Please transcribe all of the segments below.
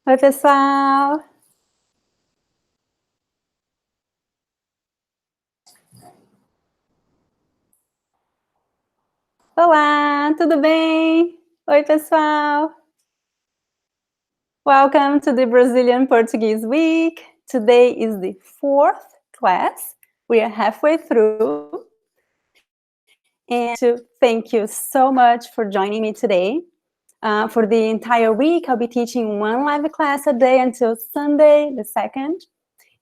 Oi, pessoal! Olá, tudo bem? Oi, pessoal! Welcome to the Brazilian Portuguese Week. Today is the 4th class. We are halfway through. And to thank you so much for joining me today. For the entire week, I'll be teaching one live class a day until Sunday, the 2nd.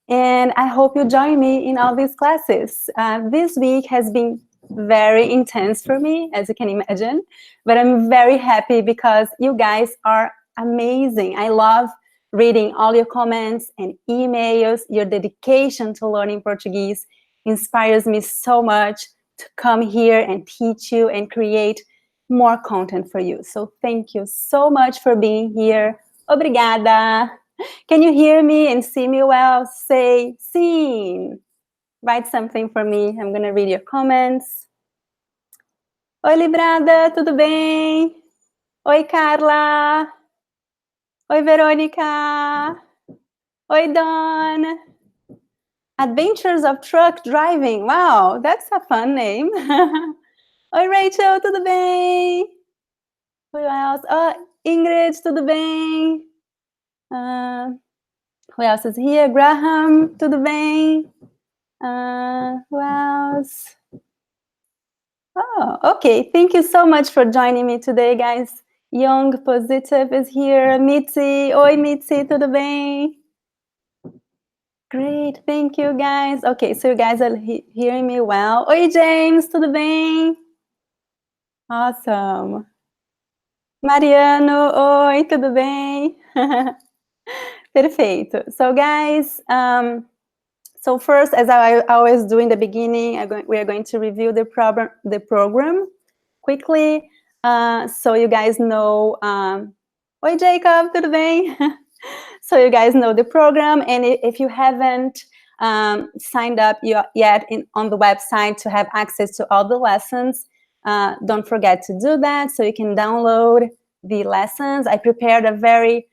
And I hope you join me in all these classes. This week has been very intense for me, as you can imagine, but I'm very happy because you guys are amazing. I love reading all your comments and emails. Your dedication to learning Portuguese inspires me so much to come here and teach you and create more content for you. So thank you so much for being here. Obrigada. Can you hear me and see me well? Say sim. Write something for me. I'm going to read your comments. Oi, Librada, tudo bem? Oi, Carla. Oi, Verônica. Oi, Dawn. Adventures of Truck Driving. Wow, that's a fun name. Oi, Rachel, tudo bem? Who else? Oh, Ingrid, tudo bem? Who else is here? Graham, tudo bem? Who else? Oh, okay. Thank you so much for joining me today, guys. Young Positive is here. Mitzi. Oi, Mitzi, tudo bem? Great. Thank you, guys. Okay, so you guys are hearing me well. Oi, James, tudo bem? Awesome. Mariano, oi, tudo bem? Perfeito. So, guys, so first, as I always do in the beginning, we are going to review the program quickly, so you guys know. Oi, Jacob, tudo bem? So you guys know the program, and if you haven't signed up yet on the website to have access to all the lessons, don't forget to do that so you can download the lessons. I prepared a very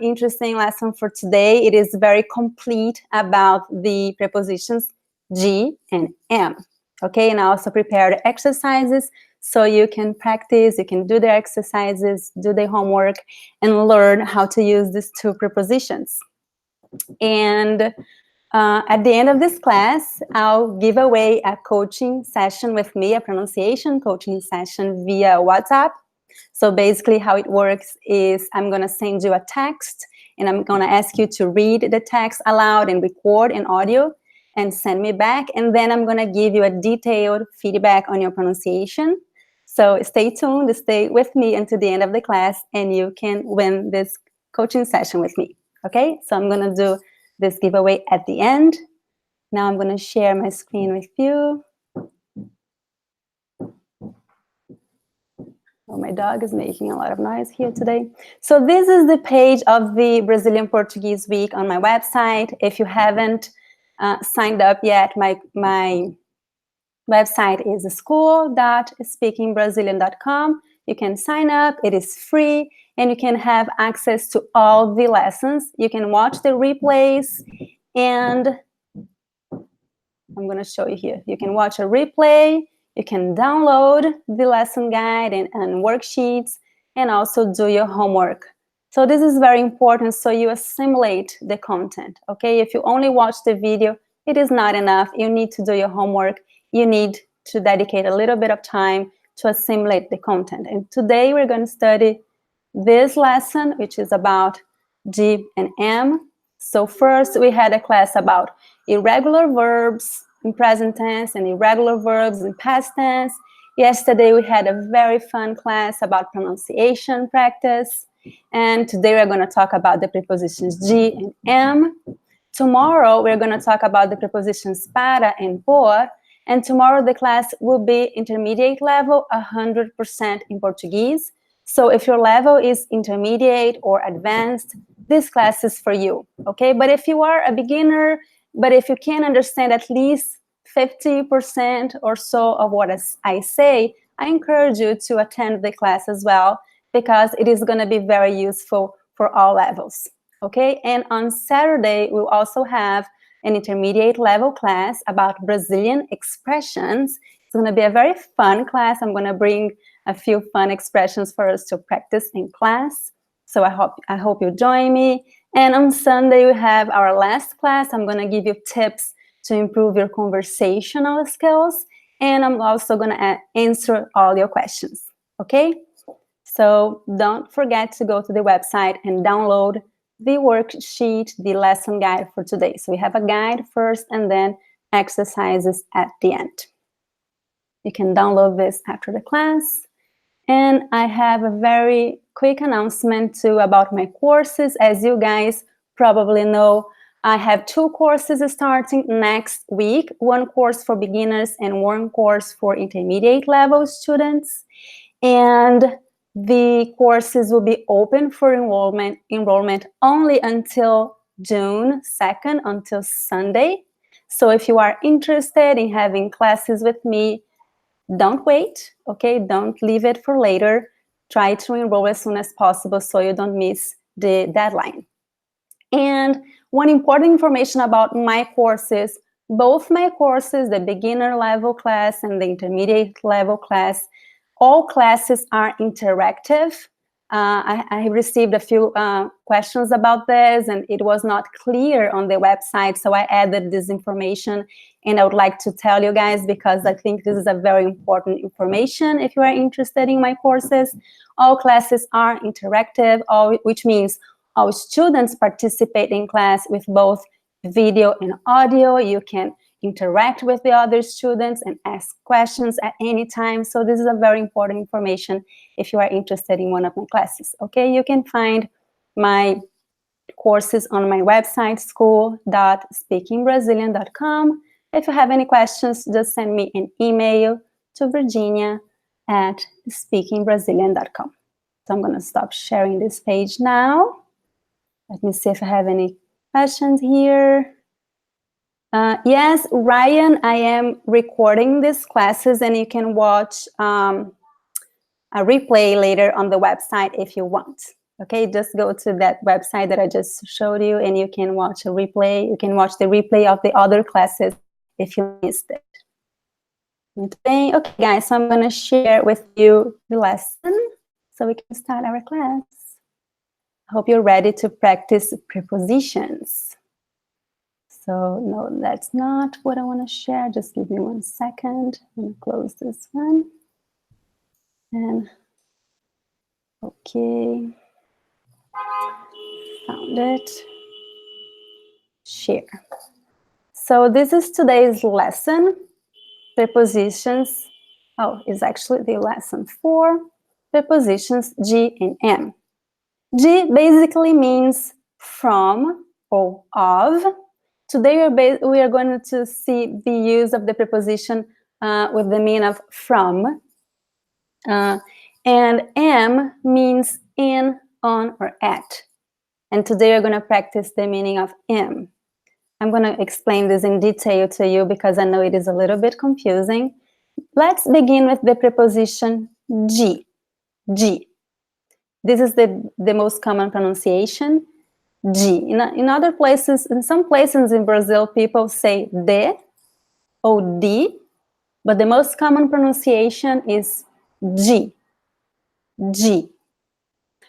interesting lesson for today. It is very complete about the prepositions G and M. Okay, and I also prepared exercises so you can practice, you can do the exercises, do the homework, and learn how to use these two prepositions. And at the end of this class, I'll give away a coaching session with me, a pronunciation coaching session via WhatsApp. So basically how it works is I'm going to send you a text and I'm going to ask you to read the text aloud and record an audio and send me back. And then I'm going to give you a detailed feedback on your pronunciation. So stay tuned, stay with me until the end of the class and you can win this coaching session with me. Okay, so I'm going to do this giveaway at the end. Now I'm going to share my screen with you. Oh, my dog is making a lot of noise here today. So this is the page of the Brazilian Portuguese Week on my website. If you haven't signed up yet, my website is school.speakingbrazilian.com. You can sign up, it is free, and you can have access to all the lessons. You can watch the replays, and I'm going to show you here. You can watch a replay, you can download the lesson guide and worksheets, and also do your homework. So this is very important so you assimilate the content, okay? If you only watch the video, it is not enough. You need to do your homework. You need to dedicate a little bit of time to assimilate the content. And today we're going to study this lesson, which is about G and M. So first we had a class about irregular verbs in present tense and irregular verbs in past tense. Yesterday we had a very fun class about pronunciation practice. And today we're going to talk about the prepositions G and M. Tomorrow we're going to talk about the prepositions para and por. And tomorrow the class will be intermediate level, 100% in Portuguese. So if your level is intermediate or advanced, this class is for you, okay? But if you are a beginner, but if you can understand at least 50% or so of what I say, I encourage you to attend the class as well, because it is going to be very useful for all levels, okay? And on Saturday, we'll also have an intermediate level class about Brazilian expressions. It's going to be a very fun class. I'm going to bring a few fun expressions for us to practice in class. So I hope you join me. And on Sunday, we have our last class. I'm going to give you tips to improve your conversational skills. And I'm also going to answer all your questions, okay? So don't forget to go to the website and download the worksheet, the lesson guide for today. So we have a guide first and then exercises at the end. You can download this after the class. And I have a very quick announcement too about my courses. As you guys probably know, I have 2 courses starting next week, 1 course for beginners and 1 course for intermediate level students. And the courses will be open for enrollment only until June 2nd, until Sunday. So if you are interested in having classes with me, don't wait, okay? Don't leave it for later. Try to enroll as soon as possible so you don't miss the deadline. And one important information about my courses, both my courses, the beginner level class and the intermediate level class, all classes are interactive. I received a few questions about this, and it was not clear on the website, so I added this information, and I would like to tell you guys because I think this is a very important information if you are interested in my courses. All classes are interactive, which means all students participate in class with both video and audio. You can interact with the other students and ask questions at any time. So this is a very important information if you are interested in one of my classes, okay? You can find my courses on my website, school.speakingbrazilian.com. If you have any questions, just send me an email to virginia@speakingbrazilian.com. So I'm gonna stop sharing this page now. Let me see if I have any questions here. Yes, Ryan, I am recording these classes and you can watch a replay later on the website if you want. Okay, just go to that website that I just showed you and you can watch a replay. You can watch the replay of the other classes if you missed it. Okay, guys, so I'm going to share with you the lesson so we can start our class. I hope you're ready to practice prepositions. So no, that's not what I want to share. Just give me 1 second. I'm going to close this one. And okay, found it. Share. So this is today's lesson, prepositions. Oh, it's actually the lesson 4, prepositions G and M. G basically means from or of. Today we are going to see the use of the preposition with the meaning of from. And M means in, on, or at. And today we're going to practice the meaning of M. I'm going to explain this in detail to you because I know it is a little bit confusing. Let's begin with the preposition G. G. This is the most common pronunciation. G. In other places, in some places in Brazil, people say de or D, but the most common pronunciation is G. G.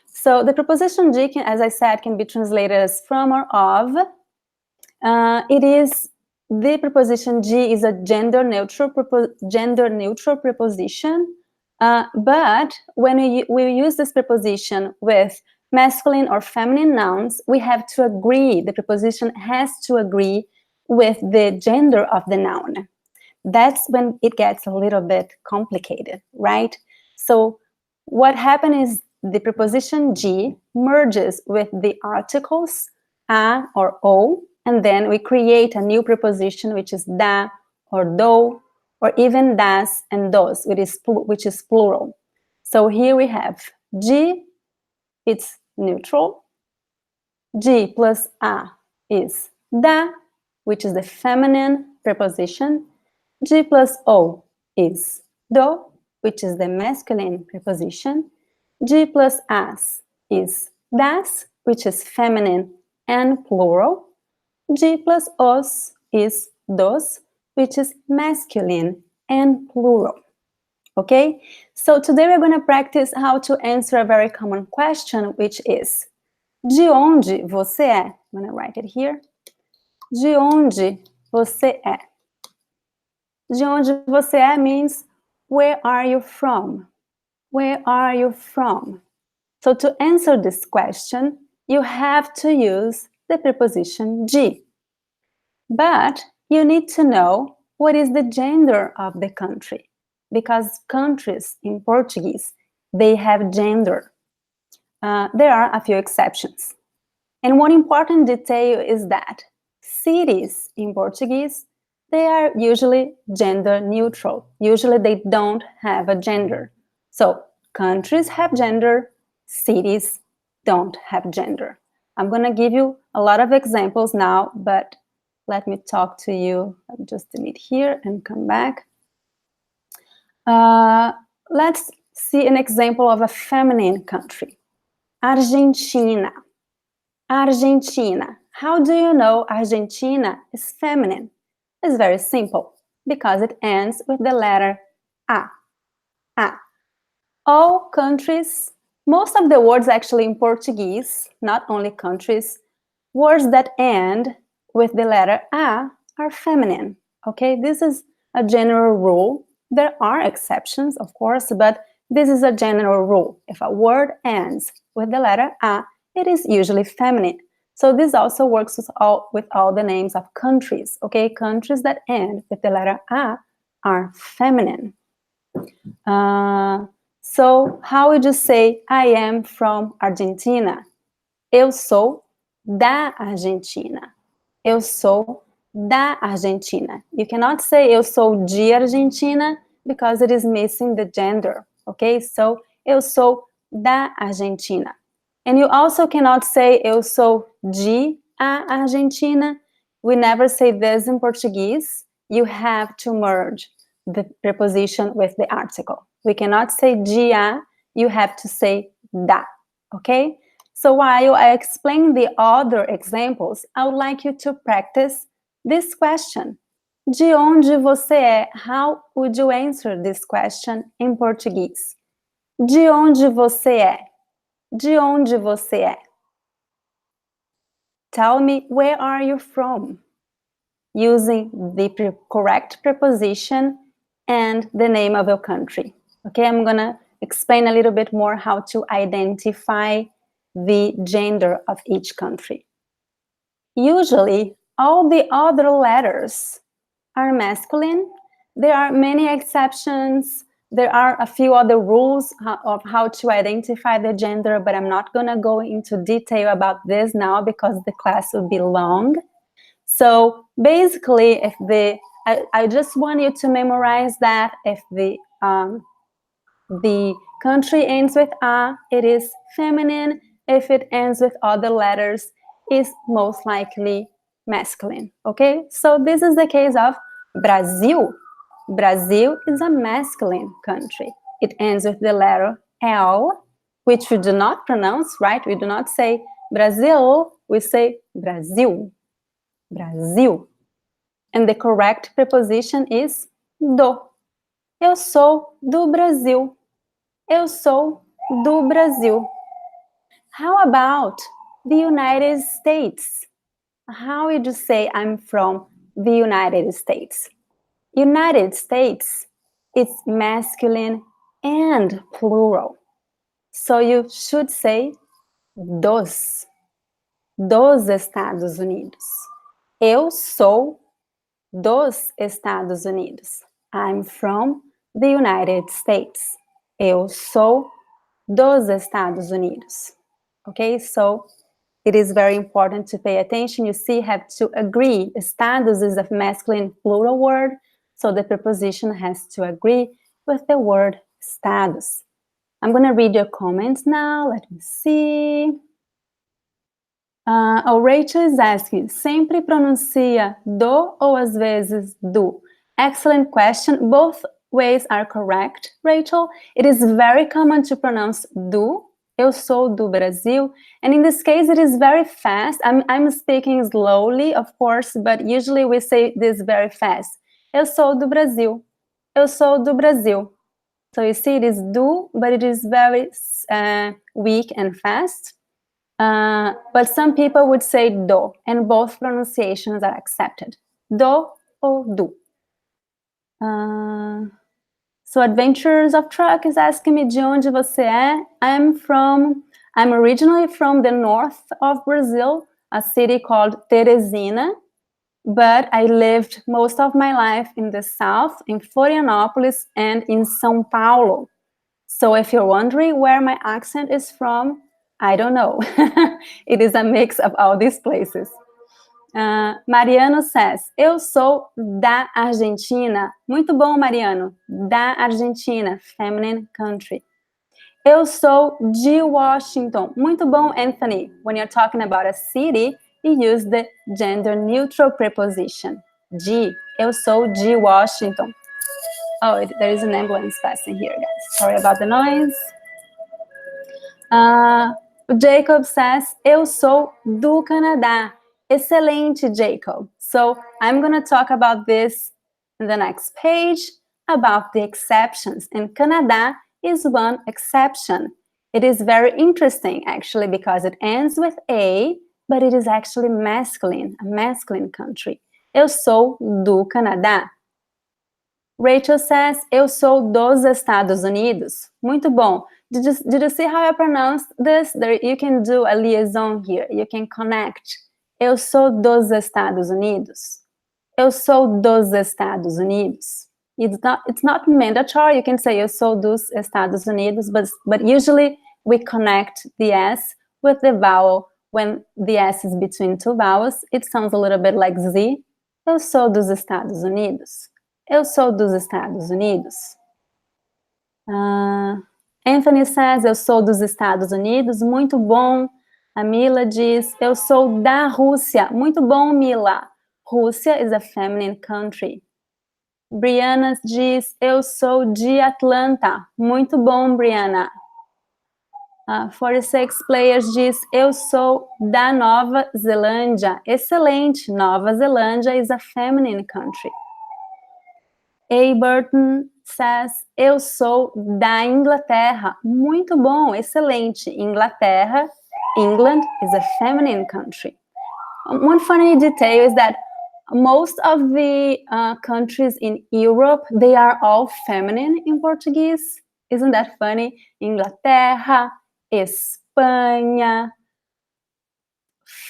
So the preposition G, as I said, can be translated as from or of. The preposition G is a gender-neutral preposition, but when we use this preposition with masculine or feminine nouns, we have to agree, the preposition has to agree with the gender of the noun. That's when it gets a little bit complicated, right? So what happens is the preposition G merges with the articles a or o, and then we create a new preposition, which is da or do, or even das and dos, which is plural. So here we have G, it's neutral. G plus a is da, which is the feminine preposition. G plus o is do, which is the masculine preposition. G plus as is das, which is feminine and plural. De plus os is dos, which is masculine and plural. Okay? So today we're going to practice how to answer a very common question, which is: de onde você é? I'm going to write it here. De onde você é? De onde você é means where are you from? Where are you from? So to answer this question, you have to use the preposition de. But you need to know what is the gender of the country, because countries in Portuguese, they have gender. There are a few exceptions. And one important detail is that cities in Portuguese, they are usually gender neutral. Usually they don't have a gender. So countries have gender, cities don't have gender. I'm going to give you a lot of examples now, but let me talk to you. I'll just delete here and come back. Let's see an example of a feminine country. Argentina. Argentina. How do you know Argentina is feminine? It's very simple, because it ends with the letter A. A. All countries, most of the words actually in Portuguese, not only countries, words that end with the letter A are feminine. Okay, this is a general rule. There are exceptions, of course, but this is a general rule. If a word ends with the letter A, it is usually feminine. So this also works with all the names of countries. Okay, countries that end with the letter A are feminine. So how would you say I am from Argentina? Eu sou da Argentina. Eu sou da Argentina. You cannot say eu sou de Argentina because it is missing the gender. Okay, so eu sou da Argentina. And you also cannot say eu sou de a Argentina. We never say this in Portuguese. You have to merge the preposition with the article. We cannot say de a, you have to say da, okay? So while I explain the other examples, I would like you to practice this question. De onde você é? How would you answer this question in Portuguese? De onde você é? De onde você é? Tell me, where are you from? Using the correct preposition and the name of your country. Okay, I'm gonna explain a little bit more how to identify the gender of each country. Usually, all the other letters are masculine. There are many exceptions. There are a few other rules of how to identify the gender, but I'm not gonna go into detail about this now because the class will be long. So basically, I just want you to memorize that if the country ends with A, it is feminine. If it ends with other letters, it's most likely masculine. Okay, so this is the case of Brazil. Brazil is a masculine country. It ends with the letter L, which we do not pronounce, right? We do not say Brazil, we say Brasil. Brasil. And the correct preposition is do. Eu sou do Brasil. Eu sou do Brasil. How about the United States? How would you say I'm from the United States? United States, it's masculine and plural. So you should say dos. Dos Estados Unidos. Eu sou dos Estados Unidos. I'm from the United States. Eu sou dos Estados Unidos. Okay, so it is very important to pay attention. You see, have to agree. Estados is a masculine plural word, so the preposition has to agree with the word estados. I'm going to read your comments now. Let me see. Rachel is asking, sempre pronuncia do ou às vezes do? Excellent question. Both ways are correct, Rachel. It is very common to pronounce do, Eu sou do Brasil. And in this case, it is very fast. I'm speaking slowly, of course, but usually we say this very fast. Eu sou do Brasil. Eu sou do Brasil. So you see, it is do, but it is very weak and fast. But some people would say do, and both pronunciations are accepted. Do or do. So Adventures of Truck is asking me de onde você é. I'm originally from the north of Brazil, a city called Teresina, but I lived most of my life in the south, in Florianópolis and in São Paulo. So if you're wondering where my accent is from, I don't know. It is a mix of all these places. Mariano says, eu sou da Argentina. Muito bom, Mariano. Da Argentina, feminine country. Eu sou de Washington. Muito bom, Anthony. When you're talking about a city, you use the gender neutral preposition. De. Eu sou de Washington. Oh, there is an ambulance passing here, guys. Sorry about the noise. Jacob says, eu sou do Canadá. Excelente, Jacob. So I'm going to talk about this in the next page, about the exceptions. And Canada is one exception. It is very interesting, actually, because it ends with A, but it is actually masculine, a masculine country. Eu sou do Canadá. Rachel says, eu sou dos Estados Unidos. Muito bom. Did you see how I pronounced this? You can do a liaison here. You can connect. Eu sou dos Estados Unidos. Eu sou dos Estados Unidos. It's not mandatory. You can say eu sou dos Estados Unidos, but usually we connect the S with the vowel. When the S is between two vowels, it sounds a little bit like Z. Eu sou dos Estados Unidos. Eu sou dos Estados Unidos. Anthony says, eu sou dos Estados Unidos. Muito bom. A Mila diz, eu sou da Rússia. Muito bom, Mila. Rússia is a feminine country. Brianna diz, eu sou de Atlanta. Muito bom, Brianna. 46 Players diz, eu sou da Nova Zelândia. Excelente. Nova Zelândia is a feminine country. A. Burton says, eu sou da Inglaterra. Muito bom, excelente. Inglaterra, England is a feminine country. One funny detail is that most of the countries in Europe, they are all feminine in Portuguese. Isn't that funny? Inglaterra, Espanha,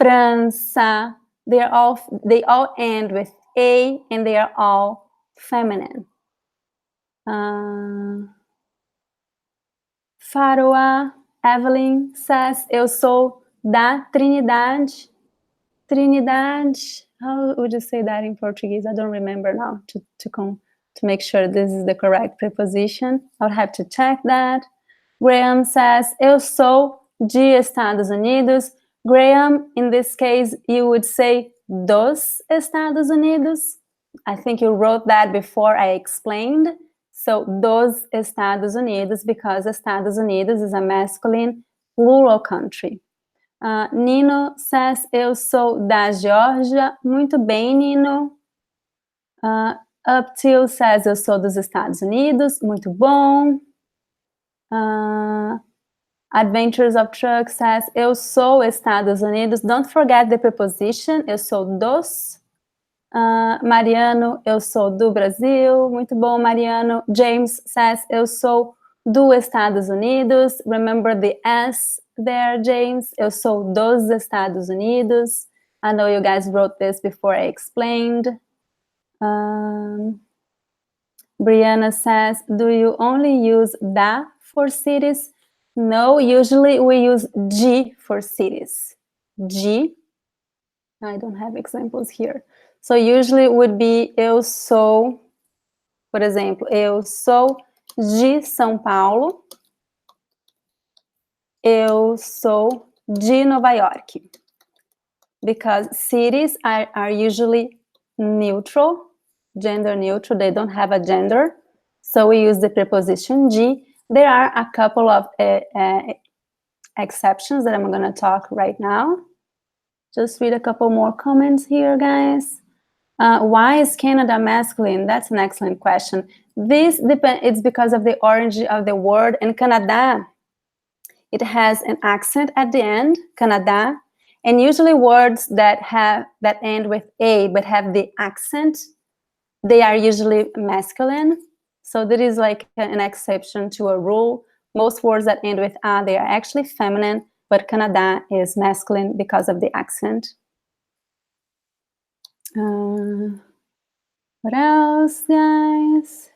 França, they all end with A and they are all feminine. Faroa Evelyn says, eu sou da Trinidade. Trinidade, how would you say that in Portuguese? I don't remember now to make sure this is the correct preposition. I would have to check that. Graham says, eu sou de Estados Unidos. Graham, in this case, you would say dos Estados Unidos. I think you wrote that before I explained. So, dos Estados Unidos, because Estados Unidos is a masculine plural country. Nino says, eu sou da Geórgia. Muito bem, Nino. Uptil says, eu sou dos Estados Unidos. Muito bom. Adventures of Truck says, eu sou Estados Unidos. Don't forget the preposition. Eu sou dos. Mariano, eu sou do Brasil. Muito bom, Mariano. James says, eu sou do Estados Unidos. Remember the S there, James. Eu sou dos Estados Unidos. I know you guys wrote this before I explained. Brianna says, do you only use da for cities? No, usually we use de for cities. De. I don't have examples here. So usually it would be eu sou, por exemplo, eu sou de São Paulo. Eu sou de Nova York. Because cities are usually neutral, gender neutral, they don't have a gender. So we use the preposition de. There are a couple of exceptions that I'm going to talk right now. Just read a couple more comments here, guys. Why is Canada masculine? That's an excellent question. This depends. It's because of the origin of the word. In Canada, it has an accent at the end, Canada, and usually words that end with a but have the accent, they are usually masculine. So there is like an exception to a rule. Most words that end with a, they are actually feminine, but Canada is masculine because of the accent. What else, guys?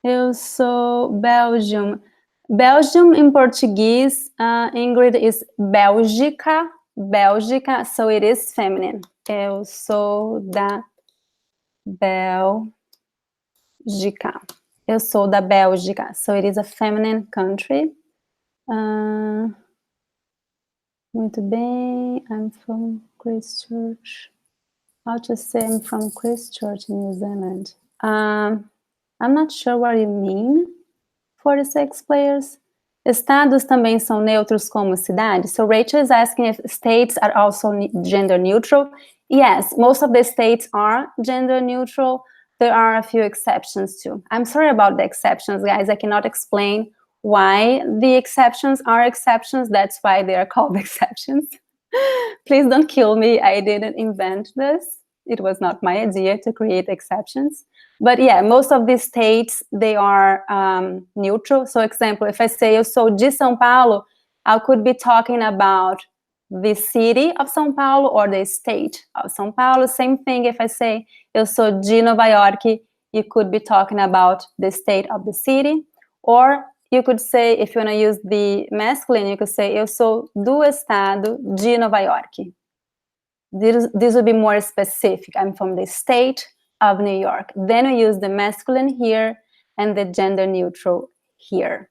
Eu sou Belgium. Belgium in Portuguese, Ingrid, is Bélgica. Bélgica, so it is feminine. Eu sou da Bélgica. Eu sou da Bélgica, so it is a feminine country. Muito bem, I'm from Christchurch. How to say I'm from Christchurch in New Zealand? I'm not sure what you mean, 46 players. Estados também são neutros como cidades? So Rachel is asking if states are also gender neutral. Yes, most of the states are gender neutral. There are a few exceptions too. I'm sorry about the exceptions, guys. I cannot explain why the exceptions are exceptions. That's why they are called exceptions. Please don't kill me. I didn't invent this. It was not my idea to create exceptions. But yeah, most of these states, they are neutral. So example, if I say eu sou de São Paulo, I could be talking about the city of São Paulo or the state of São Paulo. Same thing if I say eu sou de Nova York, you could be talking about the state of the city. Or you could say, if you want to use the masculine, you could say eu sou do estado de Nova York. This would be more specific. I'm from the state of New York. Then we use the masculine here and the gender neutral here.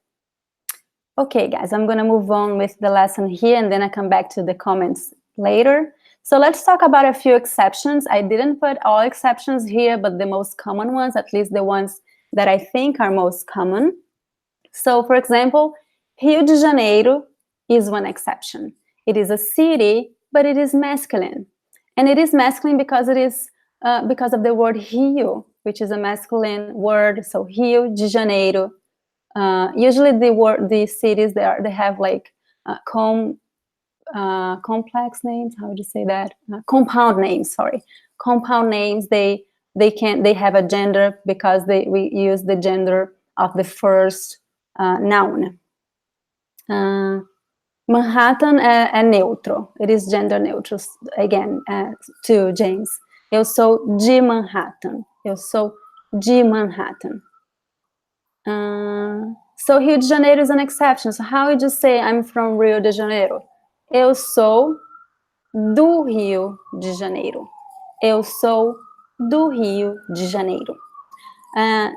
Okay, guys, I'm going to move on with the lesson here, and then I come back to the comments later. So let's talk about a few exceptions. I didn't put all exceptions here, but the most common ones, at least the ones that I think are most common. So, for example, Rio de Janeiro is one exception. It is a city, but it is masculine. And it is masculine because it is because of the word Rio, which is a masculine word. So Rio de Janeiro. Usually the cities they have like complex names. How would you say that? Compound names. Sorry, compound names. They have a gender because we use the gender of the first noun. Manhattan é neutro. It is gender neutral again. To James. Eu sou de Manhattan. Eu sou de Manhattan. So Rio de Janeiro is an exception. So how would you say I'm from Rio de Janeiro? Eu sou do Rio de Janeiro. Eu sou do Rio de Janeiro.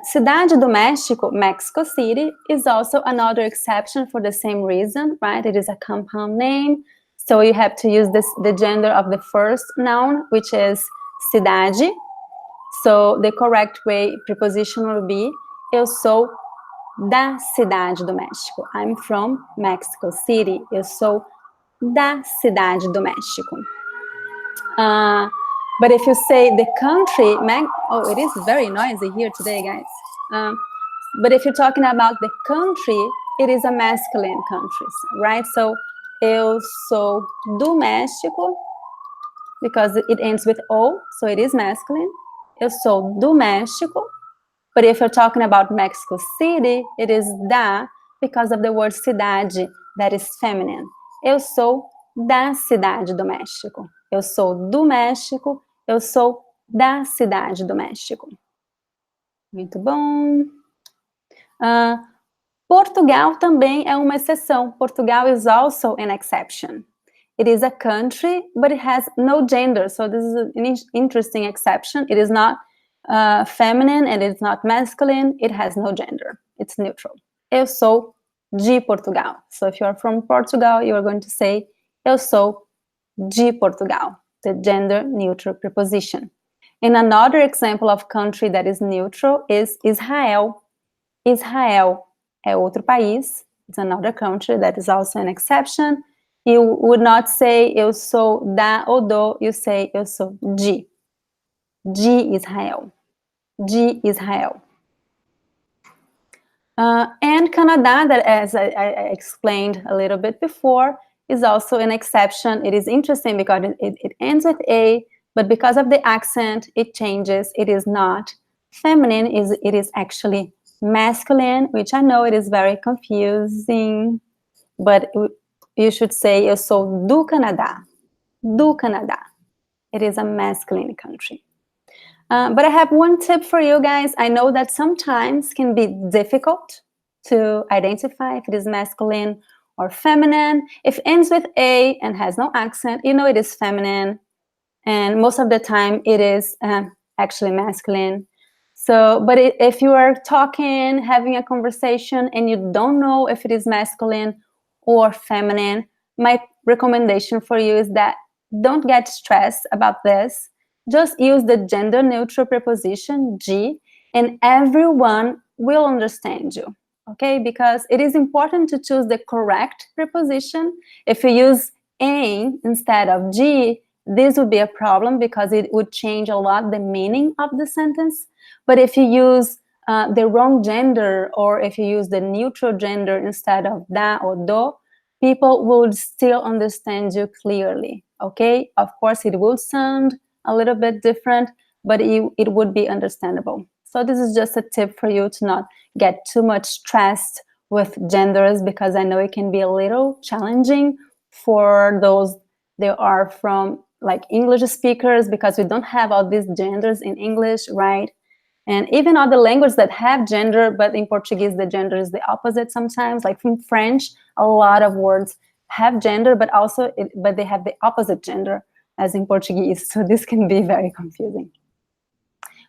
Cidade do México, Mexico City, is also another exception for the same reason, right? It is a compound name. So you have to use the gender of the first noun, which is cidade. So the correct way, preposition will be eu sou da Cidade do México. I'm from Mexico City. Eu sou da Cidade do México. But if you say the country, oh, it is very noisy here today, guys. But if you're talking about the country, it is a masculine country, right? So eu sou do México, because it ends with O, so it is masculine. Eu sou do México. But if you're talking about Mexico City, it is da, because of the word cidade, that is feminine. Eu sou da Cidade do México. Eu sou do México. Eu sou da Cidade do México. Muito bom. Portugal também é uma exceção. Portugal is also an exception. It is a country, but it has no gender. So this is an interesting exception. It is not feminine and it's not masculine. It has no gender. It's neutral. Eu sou de Portugal. So if you're from Portugal, you are going to say eu sou de Portugal, the gender neutral preposition. And another example of country that is neutral is Israel. Israel é outro país. It's another country that is also an exception. you would not say eu sou da ou do, you say eu sou de Israel. De Israel. And Canada, that as I explained a little bit before, is also an exception. It is interesting because it ends with A, but because of the accent, it changes. It is not feminine, it is actually masculine, which I know it is very confusing, but you should say eu sou do Canadá. Do Canadá. It is a masculine country. But I have one tip for you guys. I know that sometimes can be difficult to identify if it is masculine or feminine. If it ends with A and has no accent, you know it is feminine. And most of the time it is actually masculine. So, but if you are talking, having a conversation, and you don't know if it is masculine or feminine, my recommendation for you is that don't get stressed about this. Just use the gender neutral preposition G, and everyone will understand you, okay? Because it is important to choose the correct preposition. If you use A instead of G, this would be a problem because it would change a lot the meaning of the sentence. But if you use the wrong gender, or if you use the neutral gender instead of da or do, people would still understand you clearly, okay? Of course, it will sound a little bit different, but it would be understandable. So this is just a tip for you to not get too much stressed with genders, because I know it can be a little challenging for those that are from like English speakers, because we don't have all these genders in English, right? And even other languages that have gender, but in Portuguese, the gender is the opposite sometimes. Like from French, a lot of words have gender, but but they have the opposite gender as in Portuguese. So this can be very confusing.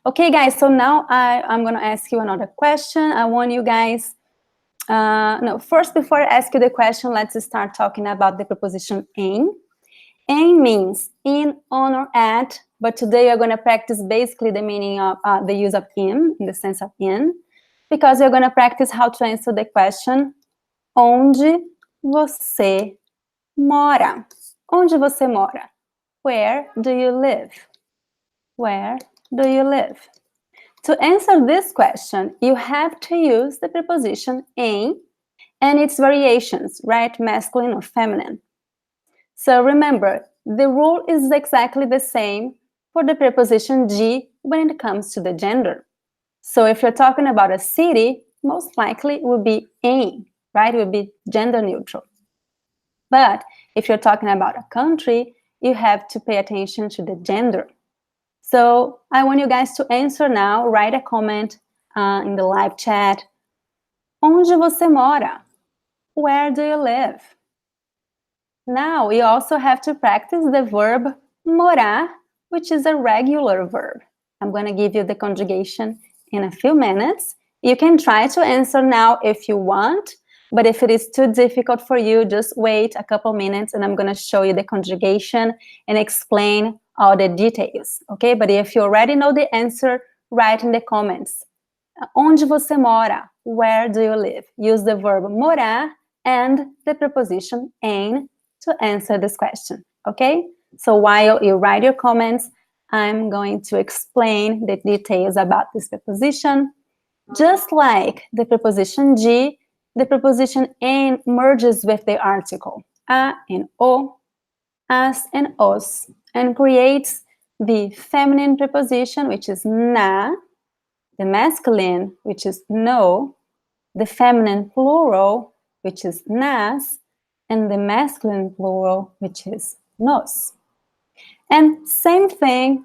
Okay, guys, so now I'm going to ask you another question. I want you guys, first, before I ask you the question, let's start talking about the preposition em. Em means in, on, or at, but today we're going to practice basically the meaning of the use of in the sense of in, because we're going to practice how to answer the question, onde você mora? Onde você mora? Where do you live? Where do you live? To answer this question, you have to use the preposition em and its variations, right? Masculine or feminine. So remember, the rule is exactly the same for the preposition G when it comes to the gender. So if you're talking about a city, most likely it would be em, right? It would be gender neutral. But if you're talking about a country, you have to pay attention to the gender. So I want you guys to answer now. Write a comment in the live chat. Onde você mora? Where do you live? Now we also have to practice the verb morar, which is a regular verb. I'm going to give you the conjugation in a few minutes. You can try to answer now if you want, but if it is too difficult for you, just wait a couple minutes and I'm going to show you the conjugation and explain all the details, okay? But if you already know the answer, write in the comments. Onde você mora? Where do you live? Use the verb morar and the preposition em to answer this question, okay? So while you write your comments, I'm going to explain the details about this preposition. Just like the preposition G, the preposition em merges with the article a and o, as and os, and creates the feminine preposition, which is na, the masculine, which is no, the feminine plural, which is nas, and the masculine plural, which is nos. And same thing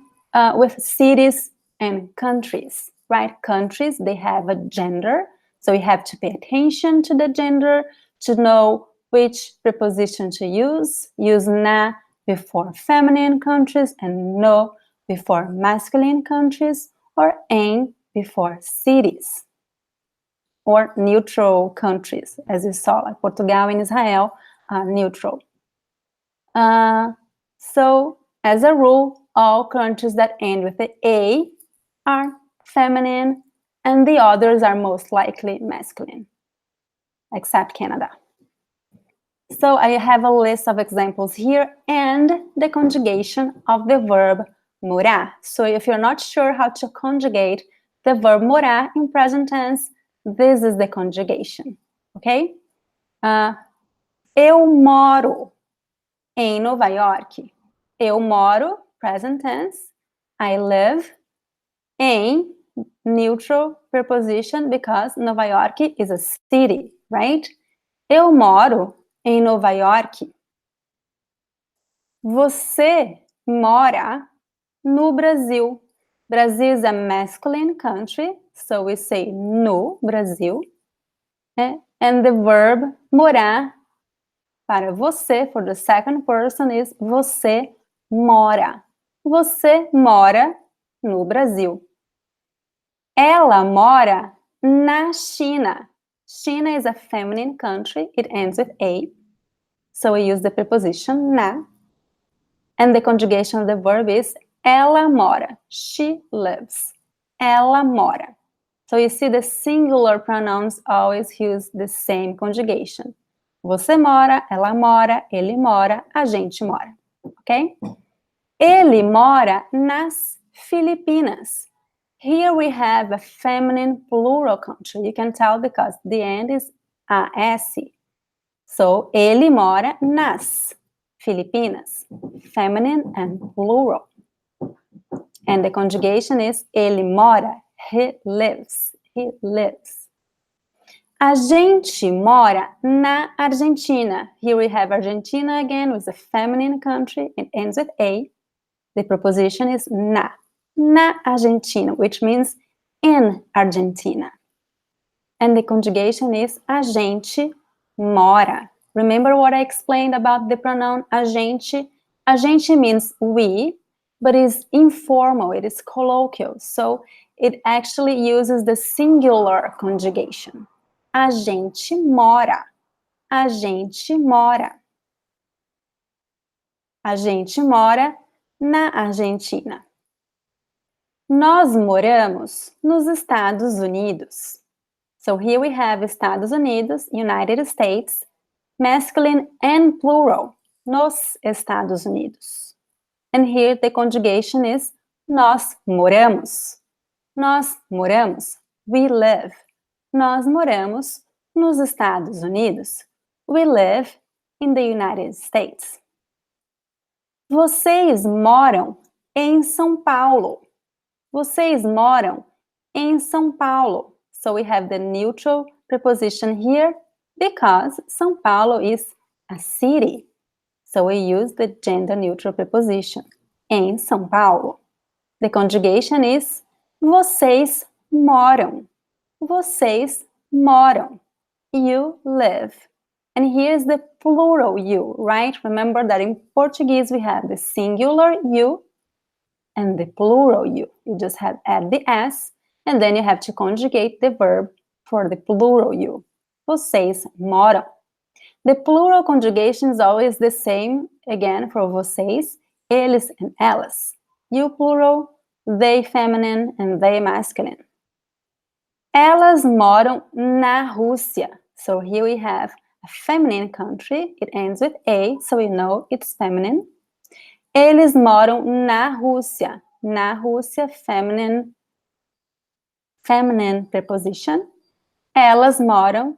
with cities and countries, right? Countries, they have a gender, so we have to pay attention to the gender to know which preposition to use. Use na before feminine countries and no before masculine countries, or em before cities, or neutral countries, as you saw, like Portugal and Israel are neutral. So, as a rule, all countries that end with the A are feminine, and the others are most likely masculine, except Canada. So I have a list of examples here and the conjugation of the verb morar. So if you're not sure how to conjugate the verb morar in present tense, this is the conjugation, okay? Eu moro em Nova York. Eu moro, present tense. I live em neutral preposition because Nova York is a city, right? Eu moro em Nova York. Você mora no Brasil. Brazil is a masculine country, so we say no Brasil. And the verb morar para você, for the second person, is você mora. Você mora no Brasil. Ela mora na China. China is a feminine country. It ends with a. So we use the preposition na. And the conjugation of the verb is ela mora. She lives. Ela mora. So you see the singular pronouns always use the same conjugation. Você mora, ela mora, ele mora, a gente mora. Ok? Ele mora nas Filipinas. Here we have a feminine plural country. You can tell because the end is a S. So, ele mora nas Filipinas. Feminine and plural. And the conjugation is ele mora. He lives. He lives. A gente mora na Argentina. Here we have Argentina again with a feminine country. It ends with a. The preposition is na. Na Argentina, which means in Argentina. And the conjugation is a gente mora. Remember what I explained about the pronoun a gente? A gente means we, but is informal, it is colloquial. So it actually uses the singular conjugation. A gente mora. A gente mora. A gente mora na Argentina. Nós moramos nos Estados Unidos. So here we have Estados Unidos, United States, masculine and plural, nos Estados Unidos. And here the conjugation is nós moramos. Nós moramos. We live. Nós moramos nos Estados Unidos. We live in the United States. Vocês moram em São Paulo. Vocês moram em São Paulo. So we have the neutral preposition here because São Paulo is a city. So we use the gender neutral preposition. Em São Paulo. The conjugation is vocês moram. Vocês moram. You live. And here's the plural you, right? Remember that in Portuguese we have the singular you and the plural you. You just have add the S, and then you have to conjugate the verb for the plural you. Vocês moram. The plural conjugation is always the same, again, for vocês, eles and elas. You plural, they feminine, and they masculine. Elas moram na Rússia. So here we have a feminine country. It ends with a, so we know it's feminine. Eles moram na Rússia. Na Rússia, feminine preposition. Elas moram,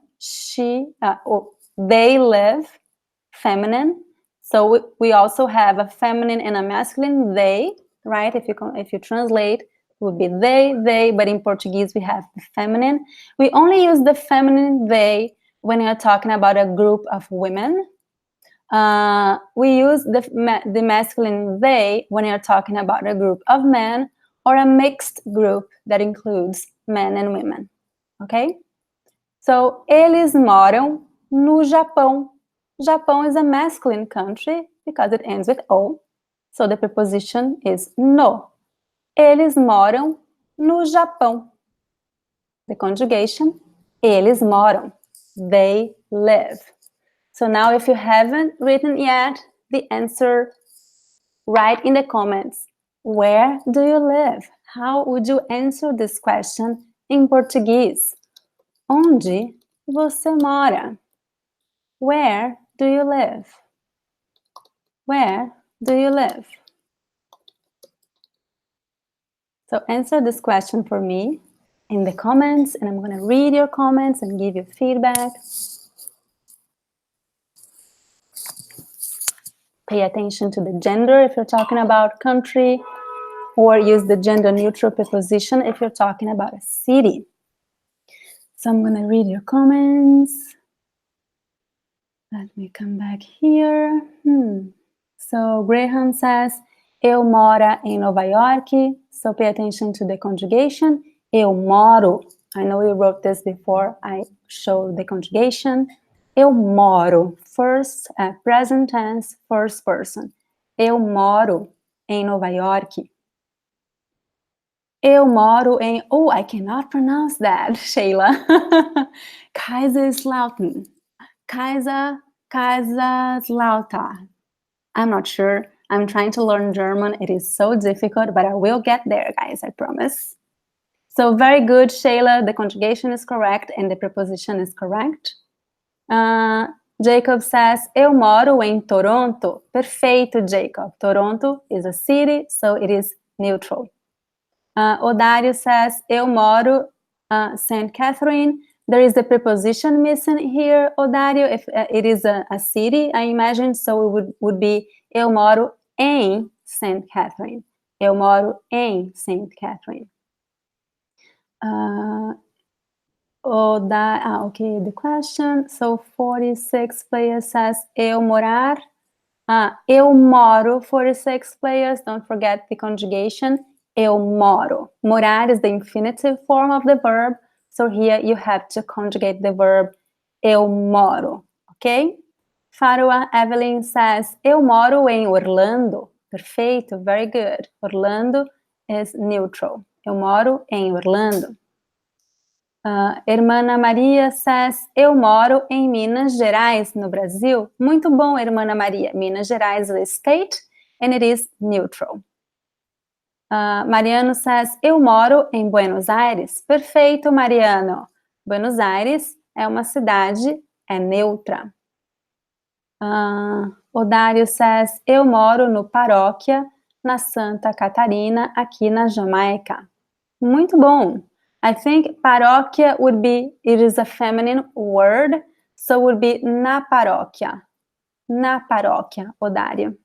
they live, feminine. So we also have a feminine and a masculine, they, right? If you translate, it would be they, but in Portuguese we have the feminine. We only use the feminine they when you're talking about a group of women. We use the masculine they when you're talking about a group of men or a mixed group that includes men and women, okay? So, eles moram no Japão. Japão is a masculine country because it ends with O. So, the preposition is no. Eles moram no Japão. The conjugation, eles moram. They live. So now if you haven't written yet the answer, write in the comments. Where do you live? How would you answer this question in Portuguese? Onde você mora? Where do you live? Where do you live? So answer this question for me in the comments, and I'm going to read your comments and give you feedback. Pay attention to the gender if you're talking about country, or use the gender-neutral preposition if you're talking about a city. So I'm going to read your comments. Let me come back here. So Graham says, eu moro em Nova York. So pay attention to the conjugation. Eu moro. I know you wrote this before I showed the conjugation. Eu moro. First, present tense, first person. Eu moro em Nova York. Eu moro em... Oh, I cannot pronounce that, Sheila. Kaiserslautern. Kaiserslautern. I'm not sure. I'm trying to learn German. It is so difficult, but I will get there, guys, I promise. So very good, Sheila. The conjugation is correct and the preposition is correct. Jacob says, eu moro em Toronto. Perfeito, Jacob. Toronto is a city, so it is neutral. Odario says, eu moro St. Catherine. There is a preposition missing here, Odario. If it is a city, I imagine, so it would be eu moro em St. Catherine. Eu moro em St. Catherine. Okay, the question. So 46 players says, eu morar. Eu moro, 46 players. Don't forget the conjugation. Eu moro. Morar is the infinitive form of the verb. So here you have to conjugate the verb eu moro, okay? Farua Evelyn says, eu moro em Orlando. Perfeito, very good. Orlando is neutral. Eu moro em Orlando. Hermana Maria says, eu moro em Minas Gerais, no Brasil. Muito bom, Hermana Maria. Minas Gerais is a state and it is neutral. Mariano says, eu moro em Buenos Aires. Perfeito, Mariano. Buenos Aires é uma cidade, é neutra. Odário says, eu moro no Paróquia, na Santa Catarina, aqui na Jamaica. Muito bom. I think paróquia would be, it is a feminine word, so would be na paróquia. Na paróquia, Odário.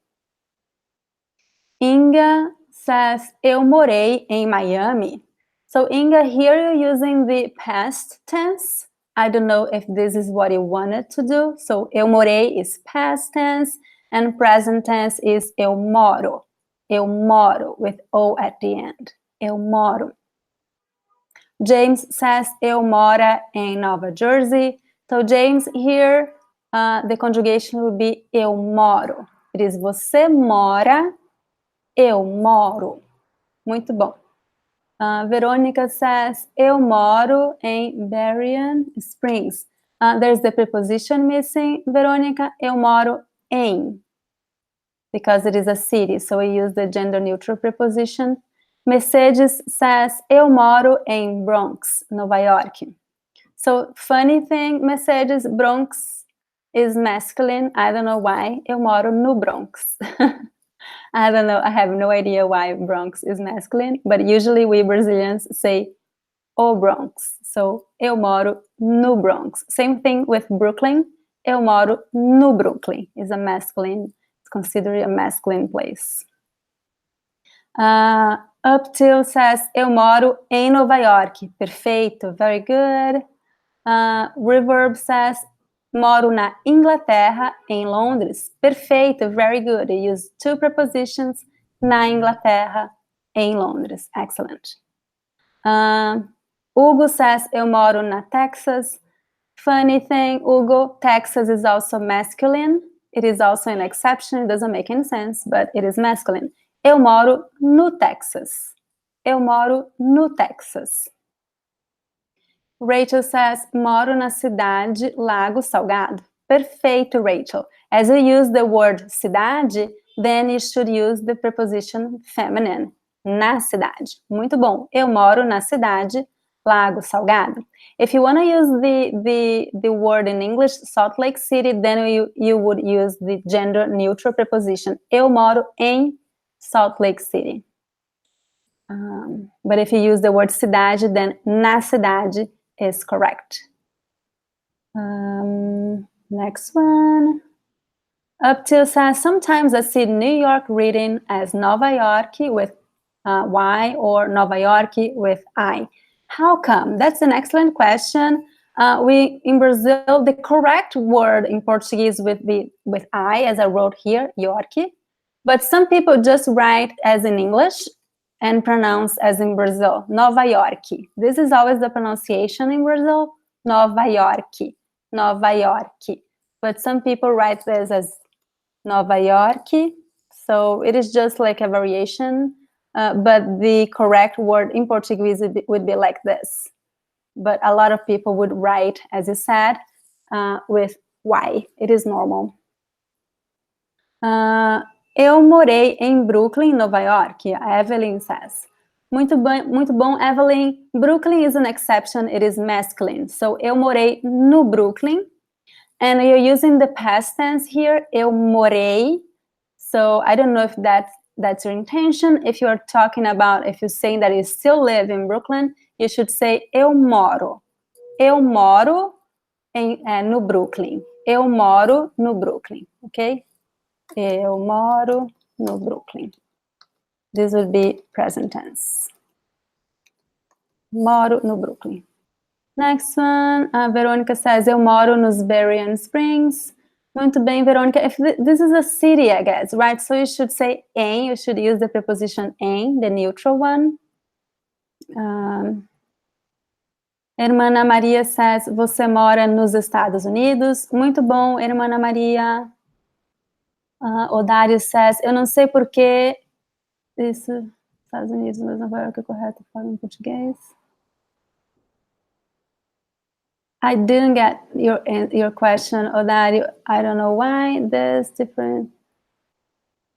Inga says, eu morei em Miami. So Inga, here you're using the past tense. I don't know if this is what you wanted to do. So eu morei is past tense and present tense is eu moro. Eu moro with O at the end. Eu moro. James says, eu moro em Nova Jersey. So James, here the conjugation will be eu moro. It is você mora. Eu moro. Muito bom. Verônica says, eu moro em Berrien Springs. There's the preposition missing, Verônica. Eu moro em. Because it is a city, so we use the gender-neutral preposition. Mercedes says, eu moro em Bronx, Nova York. So, funny thing, Mercedes, Bronx is masculine. I don't know why. Eu moro no Bronx. I don't know, I have no idea why Bronx is masculine, but usually we Brazilians say o Bronx. So, eu moro no Bronx. Same thing with Brooklyn. Eu moro no Brooklyn. It's a masculine, it's considered a masculine place. Up till says, eu moro em Nova York. Perfeito, very good. Reverb says, moro na Inglaterra, em Londres. Perfeito, very good. You use two prepositions, na Inglaterra, em Londres. Excellent. Hugo says, eu moro na Texas. Funny thing, Hugo, Texas is also masculine. It is also an exception. It doesn't make any sense, but it is masculine. Eu moro no Texas. Eu moro no Texas. Rachel says, moro na cidade Lago Salgado. Perfeito, Rachel. As you use the word cidade, then you should use the preposition feminine. Na cidade. Muito bom. Eu moro na cidade Lago Salgado. If you want to use the word in English, Salt Lake City, then you would use the gender neutral preposition. Eu moro em Salt Lake City. But if you use the word cidade, then na cidade is correct. Next one. Up till says, sometimes I see New York written as Nova York with Y or Nova York with I. How come? That's an excellent question. In Brazil, the correct word in Portuguese would be with I, as I wrote here, York. But some people just write as in English and pronounce as in Brazil, Nova York. This is always the pronunciation in Brazil, Nova York, Nova York. But some people write this as Nova York, so it is just like a variation, but the correct word in Portuguese would be like this. But a lot of people would write, as you said, with Y. It is normal. Eu morei em Brooklyn, Nova York, Evelyn says. Muito bom, Evelyn. Brooklyn is an exception, it is masculine. So, eu morei no Brooklyn. And you're using the past tense here, eu morei. So I don't know if that's your intention. If you're talking about, if you're saying that you still live in Brooklyn, you should say eu moro. Eu moro no Brooklyn. Eu moro no Brooklyn, okay? Eu moro no Brooklyn. This would be present tense. Moro no Brooklyn. Next one, Veronica says, eu moro nos Berrien Springs. Muito bem, Veronica. If this is a city, I guess, right? So you should say em, you should use the preposition em, the neutral one. Irmã Maria says, você mora nos Estados Unidos. Muito bom, Irmã Maria. Odário says, eu não sei por que isso, Estados Unidos, mas Nova York é correto, fala em português. I didn't get your question, Odario. I don't know why there's different.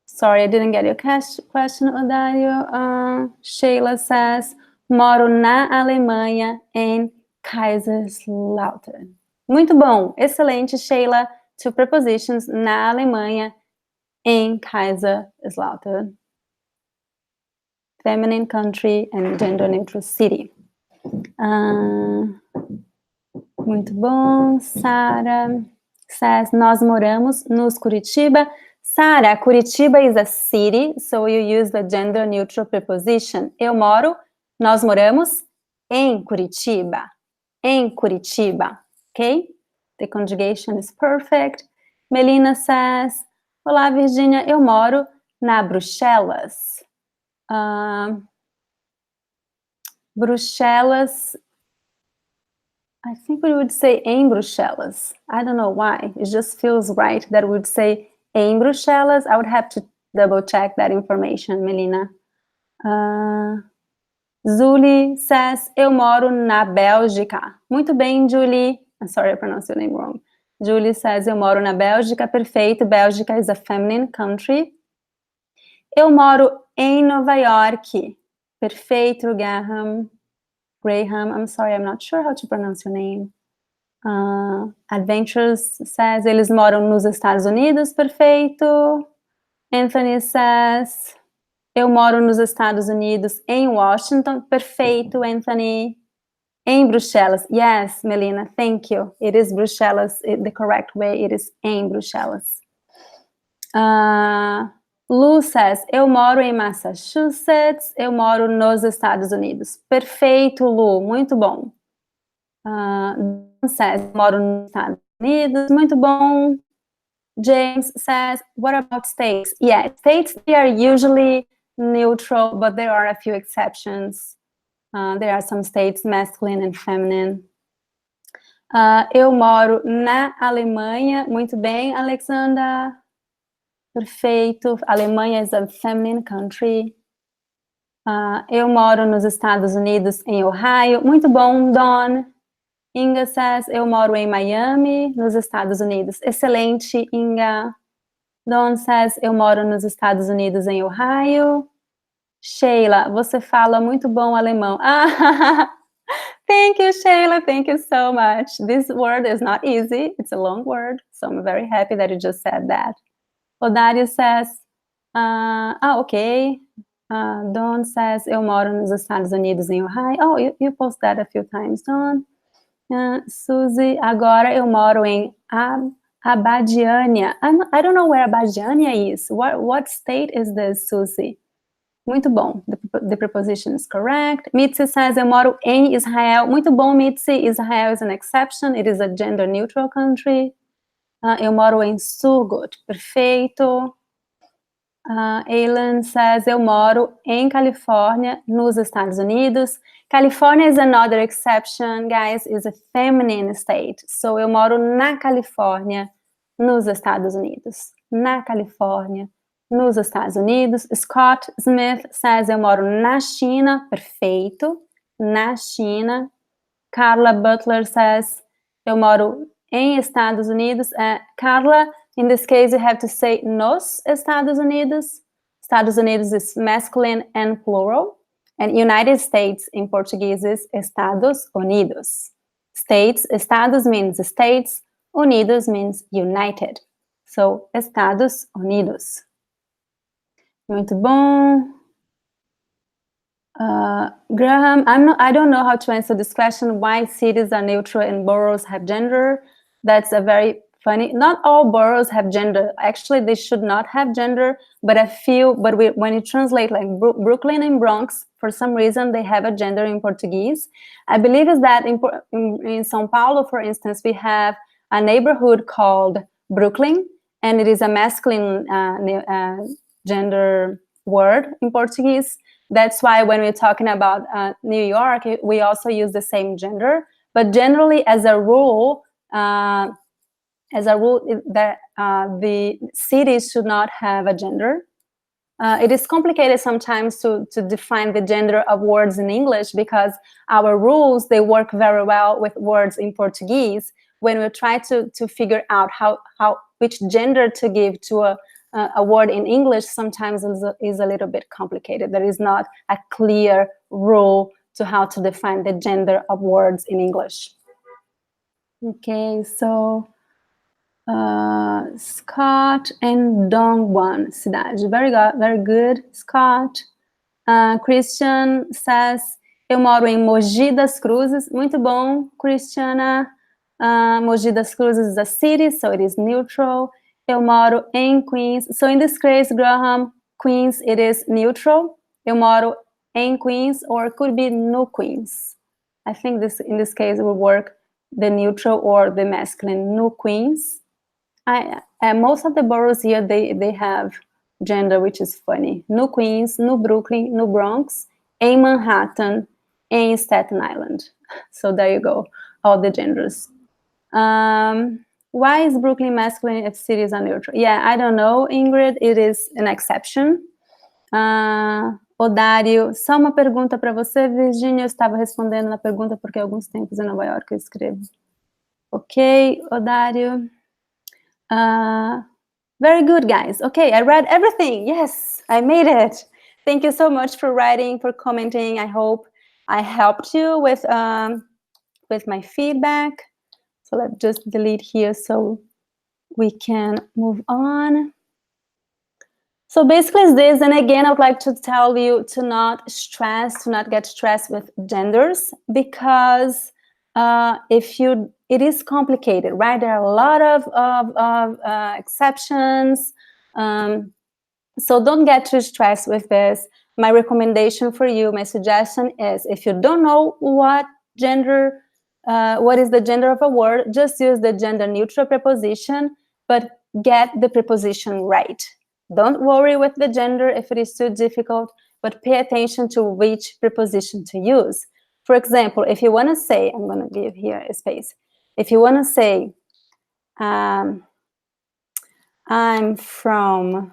Sorry, I didn't get your question, Odario. Sheila says, moro na Alemanha, em Kaiserslautern. Muito bom, excelente, Sheila. Two prepositions, na Alemanha, em Kaiserslautern. Feminine country and gender neutral city. Muito bom, Sara says, nós moramos nos Curitiba. Sara, Curitiba is a city, so you use the gender neutral preposition. Eu moro, nós moramos em Curitiba. Em Curitiba, okay? The conjugation is perfect. Melina says, olá, Virgínia, eu moro na Bruxelas. Bruxelas, I think we would say em Bruxelas. I don't know why. It just feels right that we would say em Bruxelas. I would have to double check that information, Melina. Julie says, eu moro na Bélgica. Muito bem, Julie. I'm sorry, I pronounced your name wrong. Julie says, eu moro na Bélgica. Perfeito. Bélgica is a feminine country. Eu moro em Nova York. Perfeito, Graham, I'm sorry, I'm not sure how to pronounce your name. Adventures says, eles moram nos Estados Unidos, perfeito. Anthony says, eu moro nos Estados Unidos, em Washington, perfeito, Anthony. Em Bruxelas, yes, Melina, thank you. It is Bruxelas, the correct way, it is em Bruxelas. Lu says, eu moro em Massachusetts, eu moro nos Estados Unidos. Perfeito, Lu, muito bom. Dan says, eu moro nos Estados Unidos, muito bom. James says, what about states? Yeah, states, they are usually neutral, but there are a few exceptions. There are some states masculine and feminine. Eu moro na Alemanha, muito bem, Alexandra. Perfeito. Alemanha is a feminine country. Eu moro nos Estados Unidos, em Ohio. Muito bom, Dawn. Inga says, eu moro em Miami, nos Estados Unidos. Excelente, Inga. Dawn says, eu moro nos Estados Unidos, em Ohio. Sheila, você fala muito bom alemão. Thank you, Sheila. Thank you so much. This word is not easy. It's a long word, so I'm very happy that you just said that. Odario says, okay. Dawn says, eu moro nos Estados Unidos em Ohio. Oh, you post that a few times, Dawn. Suzy, agora eu moro em Abadiânia. I don't know where Abadiânia is. What state is this, Suzy? Muito bom. The preposition is correct. Mitzi says, eu moro em Israel. Muito bom, Mitzi. Israel is an exception. It is a gender-neutral country. Eu moro em Surgut. Perfeito. Aileen says, eu moro em Califórnia, nos Estados Unidos. California is another exception, guys. Is a feminine state. So, eu moro na Califórnia, nos Estados Unidos. Na Califórnia, nos Estados Unidos. Scott Smith says, eu moro na China. Perfeito. Na China. Carla Butler says, eu moro em Estados Unidos. Carla, in this case, you have to say nos Estados Unidos. Estados Unidos is masculine and plural. And United States in Portuguese is Estados Unidos. States, Estados means states. Unidos means united. So, Estados Unidos. Muito bom. Graham, I don't know how to answer this question. Why cities are neutral and boroughs have gender? That's a very funny. Not all boroughs have gender. Actually, they should not have gender. But when you translate like Brooklyn and Bronx, for some reason they have a gender in Portuguese. I believe is that in São Paulo, for instance, we have a neighborhood called Brooklyn, and it is a masculine gender word in Portuguese. That's why when we're talking about New York, we also use the same gender. But generally, as a rule, that the cities should not have a gender. It is complicated sometimes to define the gender of words in English because our rules, they work very well with words in Portuguese. When we try to figure out which gender to give to a word in English, sometimes is a little bit complicated. There is not a clear rule to how to define the gender of words in English. Okay, so Scott and Dongwon cidade. Very good, Scott. Christian says, eu moro em Mogi das Cruzes. Muito bom, Christiana. Mogi das Cruzes is a city, so it is neutral. Eu moro em Queens. So in this case, Graham, Queens, it is neutral. Eu moro em Queens, or it could be no Queens. I think in this case it will work the neutral or the masculine, no Queens. Most of the boroughs here, they have gender, which is funny. No Queens, no Brooklyn, no Bronx, em Manhattan, em Staten Island. So there you go, all the genders. Why is Brooklyn masculine if cities are neutral? Yeah, I don't know, Ingrid. It is an exception. Odário, só uma pergunta para você, Virginia. Eu estava respondendo na pergunta porque há alguns tempos em Nova York eu escrevo. Ok, Odário. Very good, guys. Okay, I read everything. Yes, I made it. Thank you so much for writing, for commenting. I hope I helped you with my feedback. So let's just delete here so we can move on. So basically it's this, and again, I would like to tell you to not get stressed with genders, because it is complicated, right? There are a lot of exceptions. So don't get too stressed with this. My recommendation for you, my suggestion is, if you don't know what is the gender of a word, just use the gender neutral preposition, but get the preposition right. Don't worry with the gender if it is too difficult, but pay attention to which preposition to use. For example, if you want to say, I'm going to give here a space. If you want to say, I'm from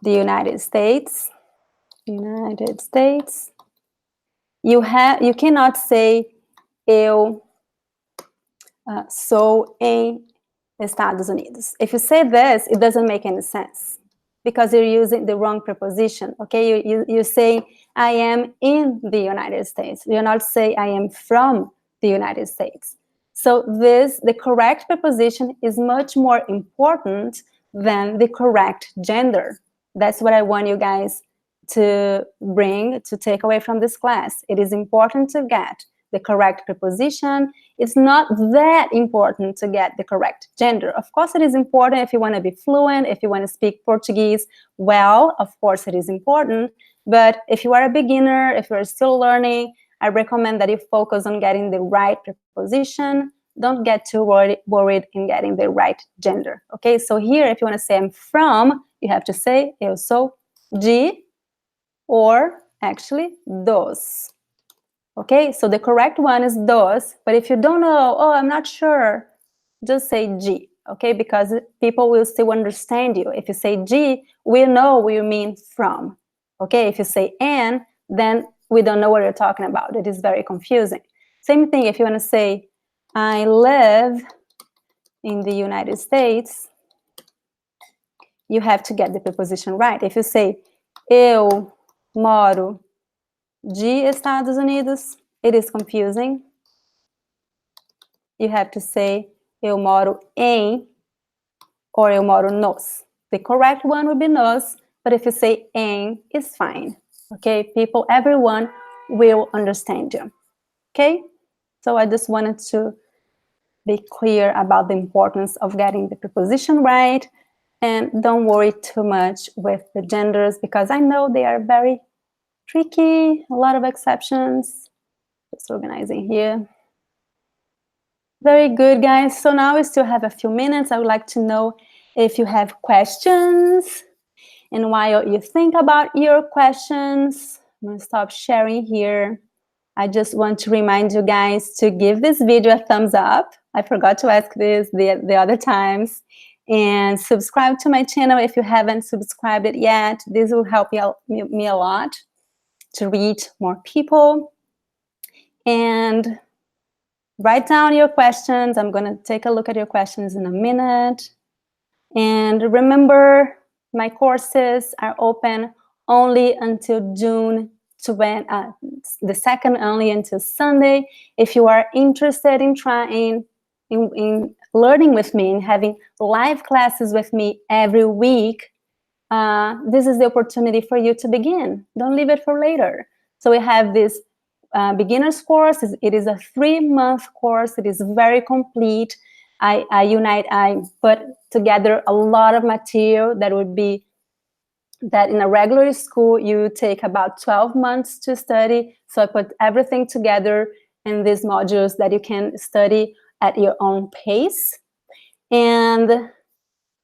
the United States, you cannot say eu sou em Estados Unidos. If you say this, it doesn't make any sense because you're using the wrong preposition. Okay, you say I am in the United States. You not say I am from the United States. So the correct preposition is much more important than the correct gender. That's what I want you guys to take away from this class. It is important to get the correct preposition. It's not that important to get the correct gender. Of course, it is important if you want to be fluent, if you want to speak Portuguese well, of course it is important. But if you are a beginner, if you're still learning, I recommend that you focus on getting the right preposition. Don't get too worried in getting the right gender. Okay, so here, if you want to say I'm from, you have to say eu sou de, or actually dos. Okay, so the correct one is dos, but if you don't know, oh, I'm not sure, just say de, okay, because people will still understand you. If you say de, we know what you mean from. Okay, if you say and, then we don't know what you're talking about. It is very confusing. Same thing if you want to say, I live in the United States, you have to get the preposition right. If you say, eu moro de Estados Unidos, it is confusing. You have to say, eu moro em, or eu moro nos. The correct one would be nos, but if you say em, it's fine. Okay, people, everyone will understand you. Okay, so I just wanted to be clear about the importance of getting the preposition right, and don't worry too much with the genders, because I know they are very tricky, a lot of exceptions. Just organizing here. Very good, guys. So now we still have a few minutes. I would like to know if you have questions. And while you think about your questions, I'm going to stop sharing here. I just want to remind you guys to give this video a thumbs up. I forgot to ask this the other times. And subscribe to my channel if you haven't subscribed it yet. This will help me a lot to reach more people. And write down your questions. I'm going to take a look at your questions in a minute. And remember, my courses are open only until June 20, the 2nd only until Sunday. If you are interested in trying, in learning with me, and having live classes with me every week, this is the opportunity for you to begin. Don't leave it for later. So we have this beginner's course. It is a 3-month course. It is very complete. I put together a lot of material that would be that in a regular school you take about 12 months to study. So I put everything together in these modules that you can study at your own pace. And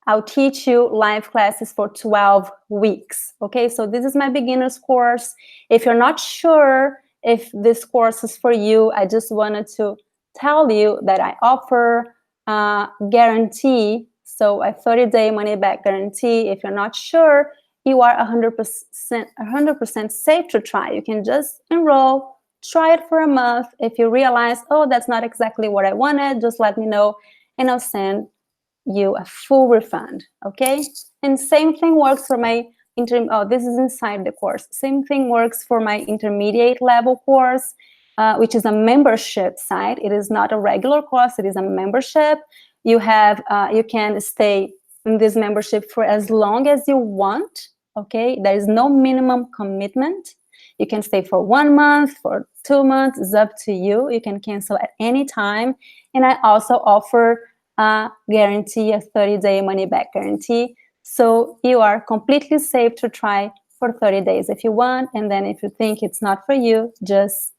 I'll teach you live classes for 12 weeks. Okay, so this is my beginner's course. If you're not sure if this course is for you, I just wanted to tell you that I offer a guarantee, so a 30-day money-back guarantee. If you're not sure, you are 100% safe to try. You can just enroll, try it for a month. If you realize, oh, that's not exactly what I wanted, just let me know, and I'll send you a full refund. Okay, and same thing works for my this is inside the course. Same thing works for my intermediate level course, which is a membership site. It is not a regular course. It is a membership. You can stay in this membership for as long as you want. Okay, there is no minimum commitment. You can stay for 1 month, for 2 months. It's up to you. You can cancel at any time. And I also offer a guarantee, a 30-day money-back guarantee. So you are completely safe to try for 30 days if you want. And then if you think it's not for you, just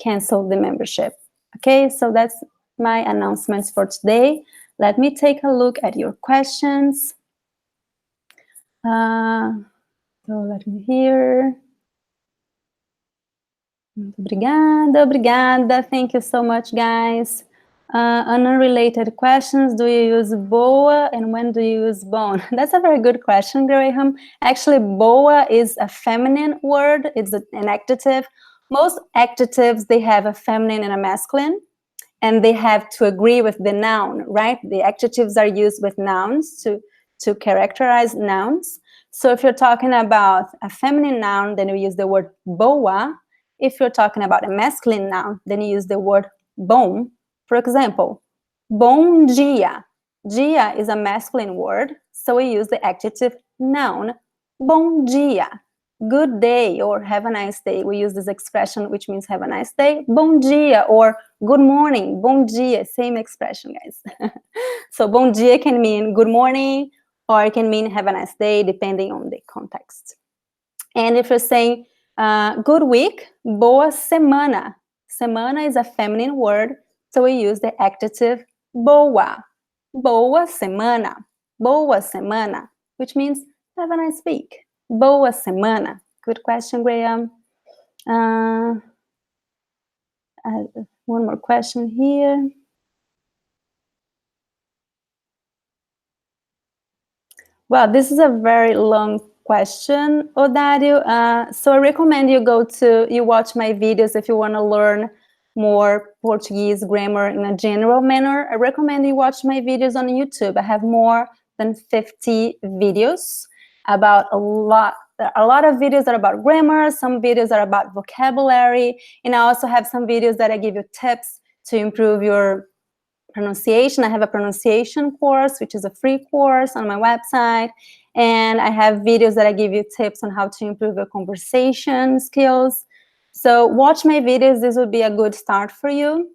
cancel the membership. Okay, so that's my announcements for today. Let me take a look at your questions. So let me hear. Obrigada, obrigada. Thank you so much, guys. Unrelated questions. Do you use boa and when do you use bone? That's a very good question, Graham. Actually, boa is a feminine word. It's an adjective. Most adjectives, they have a feminine and a masculine, and they have to agree with the noun, right? The adjectives are used with nouns to characterize nouns. So if you're talking about a feminine noun, then you use the word boa. If you're talking about a masculine noun, then you use the word bom. For example, bom dia. Dia is a masculine word, so we use the adjective noun, bom dia. Good day or have a nice day. We use this expression, which means have a nice day. Bom dia or good morning. Bom dia, same expression, guys. So bom dia can mean good morning, or it can mean have a nice day, depending on the context. And if you're saying good week, boa semana. Semana is a feminine word, so we use the adjective boa. Boa semana. Boa semana, which means have a nice week. Boa semana. Good question, Graham. One more question here. Well, this is a very long question, Odario. So I recommend you watch my videos if you want to learn more Portuguese grammar in a general manner. I recommend you watch my videos on YouTube. I have more than 50 videos about a lot of videos are about grammar, some videos are about vocabulary, and I also have some videos that I give you tips to improve your pronunciation. I have a pronunciation course, which is a free course on my website, and I have videos that I give you tips on how to improve your conversation skills. So watch my videos. This would be a good start for you.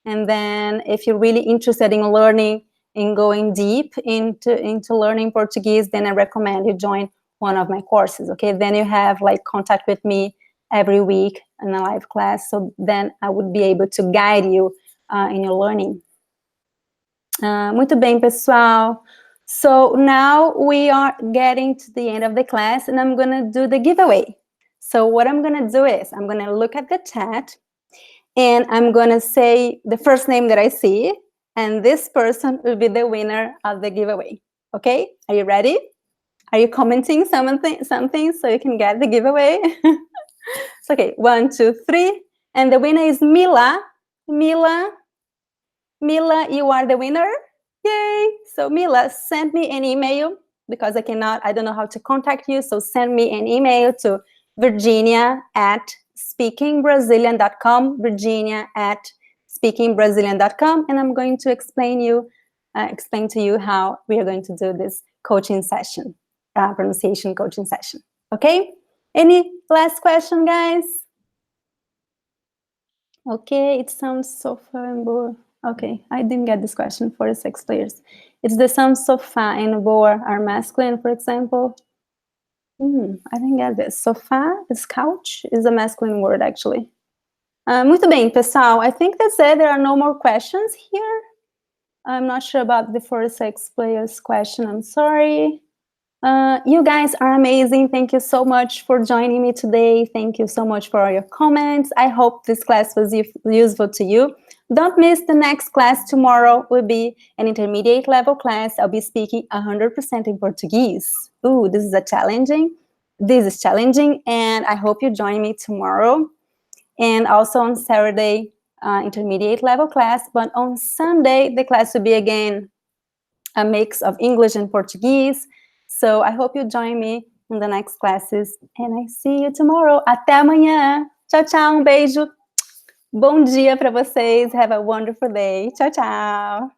And then if you're really interested in learning and going deep into learning Portuguese, then I recommend you join one of my courses, okay? Then you have like contact with me every week in a live class, so then I would be able to guide you in your learning. Muito bem, pessoal. So now we are getting to the end of the class, and I'm going to do the giveaway. So what I'm going to do is I'm going to look at the chat, and I'm going to say the first name that I see, and this person will be the winner of the giveaway. Okay? Are you ready? Are you commenting something so you can get the giveaway? So, okay, 1, 2, 3. And the winner is Mila. Mila, you are the winner. Yay! So Mila, send me an email because I don't know how to contact you. So send me an email to virginia@speakingbrazilian.com, virginia@speakingbrazilian.com, and I'm going to explain to you how we are going to do this coaching session, pronunciation coaching session. Okay? Any last question, guys? Okay, it sounds so fun, boa. Okay, I didn't get this question for the 6 players. It's the sound sofá and boa are masculine, for example. I didn't get this. Sofá is couch, is a masculine word, actually. Muito bem, pessoal. I think that's it. There are no more questions here. I'm not sure about the 4 6 players question. I'm sorry. You guys are amazing. Thank you so much for joining me today. Thank you so much for all your comments. I hope this class was useful to you. Don't miss the next class. Tomorrow will be an intermediate level class. I'll be speaking 100% in Portuguese. Ooh, this is challenging, and I hope you join me tomorrow. And also on Saturday, intermediate level class. But on Sunday, the class will be again a mix of English and Portuguese. So I hope you join me in the next classes, and I see you tomorrow. Até amanhã. Tchau, tchau. Beijo. Bom dia para vocês. Have a wonderful day. Tchau, tchau.